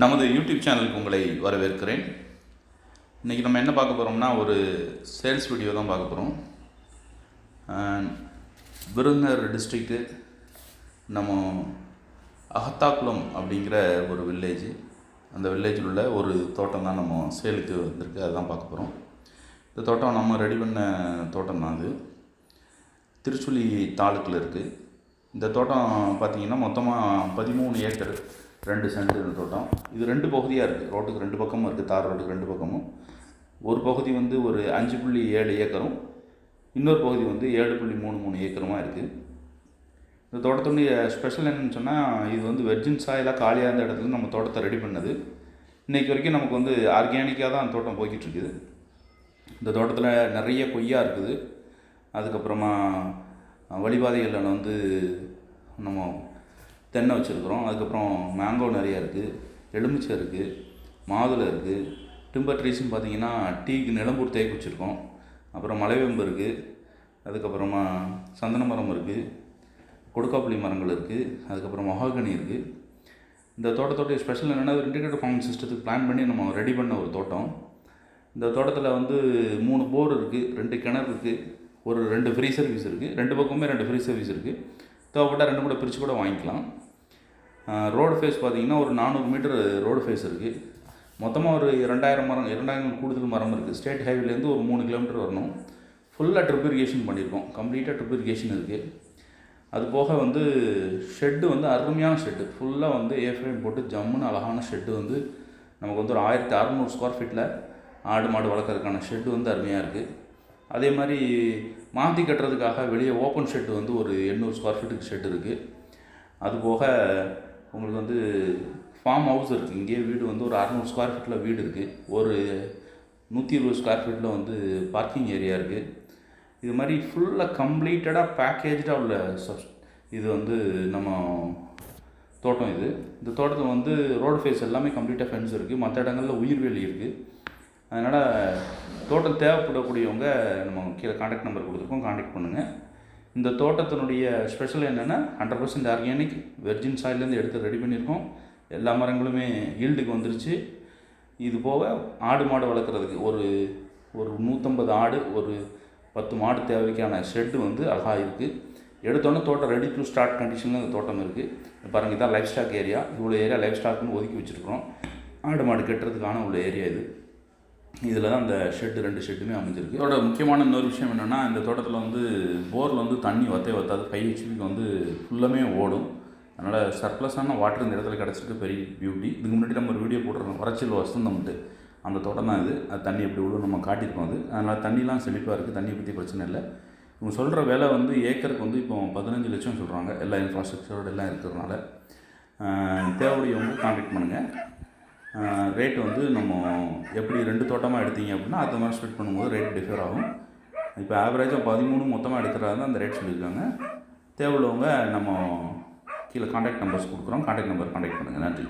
நமது யூடியூப் சேனலுக்கு உங்களை வரவேற்கிறேன். இன்றைக்கி நம்ம என்ன பார்க்க போகிறோம்னா, ஒரு சேல்ஸ் வீடியோ தான் பார்க்க போகிறோம். விருதுநகர் டிஸ்ட்ரிக்ட்டு நம்ம அகத்தாக்குளம் அப்படிங்கிற ஒரு வில்லேஜ். அந்த வில்லேஜில் உள்ள ஒரு தோட்டம் தான் நம்ம சேலுக்கு வந்திருக்கு. அதுதான் பார்க்க போகிறோம். இந்த தோட்டம் நம்ம ரெடி பண்ண தோட்டம் தான். அது திருச்சுழி தாலுக்கில் இருக்குது. இந்த தோட்டம் பார்த்திங்கன்னா மொத்தமாக 13 ஏக்கர் 2 சென்ட் இந்த தோட்டம். இது 2 பகுதியாக இருக்குது. ரோட்டுக்கு 2 பக்கமும் இருக்குது. தார் ரோட்டுக்கு 2 பக்கமும். ஒரு பகுதி வந்து ஒரு 5.7 ஏக்கரும், இன்னொரு பகுதி வந்து 7.33 ஏக்கருமாக இருக்குது. இந்த தோட்டத்துடைய ஸ்பெஷல் என்னென்னு சொன்னால், இது வந்து வெர்ஜின் சாயிலாக காலியாக இருந்த இடத்துல நம்ம தோட்டத்தை ரெடி பண்ணது. இன்றைக்கி வரைக்கும் நமக்கு வந்து ஆர்கானிக்காக தான் அந்த தோட்டம் போய்கிட்டுருக்குது. இந்த தோட்டத்தில் நிறைய கொய்யா இருக்குது. அதுக்கப்புறமா வழிபாதைகளில் வந்து நம்ம தென்னை வச்சுருக்குறோம். அதுக்கப்புறம் மேங்கோ நிறையா இருக்குது, எலுமிச்சை இருக்குது, மாதுளை இருக்குது. டிம்பர் ட்ரீஸ்ன்னு பார்த்திங்கன்னா டீக்கு நிலம்பூர் தேக்கு வச்சுருக்கோம். அப்புறம் மலைவேம்பு இருக்குது. அதுக்கப்புறமா சந்தன மரம் இருக்குது, கொடுக்காப்புளி மரங்கள் இருக்குது, அதுக்கப்புறம் மொஹாகனி இருக்குது. இந்த தோட்டத்தோடைய ஸ்பெஷல் என்னென்னா, ஒரு இன்டிகிரேட்டட் ஃபார்மிங் சிஸ்டத்துக்கு பிளான் பண்ணி நம்ம ரெடி பண்ண ஒரு தோட்டம். இந்த தோட்டத்தில் வந்து 3 போர் இருக்குது, 2 கிணறு இருக்குது, ஒரு 2 ஃப்ரீ சர்வீஸ் இருக்குது. 2 பக்கமே 2 ஃப்ரீ சர்வீஸ் இருக்குது. தேவைப்பட்டால் 2 கூட பிரித்து கூட வாங்கிக்கலாம். ரோடு ஃபேஸ் பார்த்திங்கன்னா ஒரு 400 மீட்டர் ரோடு ஃபேஸ் இருக்குது. மொத்தமாக ஒரு 2000 கூடுதல் மரம் இருக்குது. ஸ்டேட் ஹைவேலேருந்து ஒரு 3 கிலோமீட்டர் வரணும். ஃபுல்லாக ட்ரிப் இரிகேஷன் பண்ணியிருக்கோம். கம்ப்ளீட்டாக ட்ரிப் இரிகேஷன் இருக்குது. அது போக வந்து ஷெட்டு வந்து அருமையான ஷெட்டு. ஃபுல்லாக வந்து ஏஃப்ரேம் போட்டு ஜம்முன்னு அழகான ஷெட்டு வந்து நமக்கு வந்து ஒரு 1600 ஸ்கொயர் ஃபீட்டில் ஆடு மாடு வளர்க்குறதுக்கான ஷெட்டு வந்து அருமையாக இருக்குது. அதே மாதிரி மாற்றி கட்டுறதுக்காக வெளியே ஓப்பன் ஷெட்டு வந்து ஒரு 800 ஸ்கொயர் ஃபீட்டுக்கு ஷெட் இருக்குது. அதுபோக உங்களுக்கு வந்து ஃபார்ம் ஹவுஸ் இருக்குது. இங்கேயே வீடு வந்து ஒரு 600 ஸ்கொயர் ஃபீட்டில் வீடு இருக்குது. ஒரு 120 ஸ்கொயர் ஃபீட்டில் வந்து பார்க்கிங் ஏரியா இருக்குது. இது மாதிரி ஃபுல்லாக கம்ப்ளீட்டடாக பேக்கேஜாக உள்ள இது வந்து நம்ம தோட்டம். இந்த தோட்டத்தில் வந்து ரோடு ஃபேஸ் எல்லாமே கம்ப்ளீட்டாக ஃபென்ஸ் இருக்குது. மற்ற இடங்களில் உயிர்வேலி இருக்குது. அதனால் தோட்டம் தேவைப்படக்கூடியவங்க நம்ம கீழே கான்டாக்ட் நம்பர் கொடுத்துருக்கோம், கான்டாக்ட் பண்ணுங்கள். இந்த தோட்டத்தினுடைய ஸ்பெஷல் என்னென்னா 100% ஆர்கானிக் வெர்ஜின் சாயிலேருந்து எடுத்து ரெடி பண்ணியிருக்கோம். எல்லா மரங்களுமே ஈல்டுக்கு வந்துருச்சு. இது போக ஆடு மாடு வளர்க்குறதுக்கு ஒரு 150 ஆடு, ஒரு 10 மாடு தேவைக்கான ஷெட்டு வந்து அழகாக இருக்குது. எடுத்தோன்னே தோட்டம் ரெடி டு ஸ்டார்ட் கண்டிஷனில் இந்த தோட்டம் இருக்குது. பாருங்கள், இதான் லைஃப் ஸ்டாக் ஏரியா. இவ்வளோ ஏரியா லைஃப் ஸ்டாக்னு ஒதுக்கி வச்சுருக்கிறோம். ஆடு மாடு கட்டுறதுக்கான உள்ள ஏரியா இது. இதில் தான் அந்த ஷெட்டு 2 ஷெட்டுமே அமைஞ்சிருக்கு. இதோட முக்கியமான இன்னொரு விஷயம் என்னென்னா, இந்த தோட்டத்தில் வந்து போரில் வந்து தண்ணி வற்றாது. 5 ஹெச்பிக்கு வந்து ஃபுல்லாமே ஓடும். அதனால் சர்ப்ளஸான வாட்டர் இந்த இடத்துல கிடச்சிருக்கு. பெரிய பியூட்டி. இதுக்கு முன்னாடி நம்ம ஒரு வீடியோ போட்டுருக்கோம், வறட்சியில் வசந்தம்ட்டு. அந்த தோட்டம் தான் இது. அது தண்ணி எப்படி விழும் நம்ம காட்டியிருக்கோம். அதனால் தண்ணிலாம் செழிப்பாக இருக்குது. தண்ணியை பற்றி பிரச்சனை இல்லை. இவங்க சொல்கிற விலை வந்து ஏக்கருக்கு வந்து இப்போ 15 லட்சம் சொல்கிறாங்க. எல்லா இன்ஃப்ராஸ்ட்ரக்சரோடு எல்லாம் இருக்கிறதுனால தேவையுடையவங்க கான்டாக்ட் பண்ணுங்கள். ரேட்டு வந்து நம்ம எப்படி 2 தோட்டமாக எடுத்தீங்க அப்படின்னா அது மாதிரி ஸ்ப்ளிட் பண்ணும்போது ரேட் டிஃபர் ஆகும். இப்போ ஆவரேஜாக 13 மொத்தமாக எடுக்கிறதா அந்த ரேட் சொல்லியிருக்காங்க. தேவையுள்ளவங்க நம்ம கீழே கான்டாக்ட் நம்பர்ஸ் கொடுக்குறோம். கான்டாக்ட் நம்பர் கான்டாக்ட் பண்ணுங்கள். நன்றி.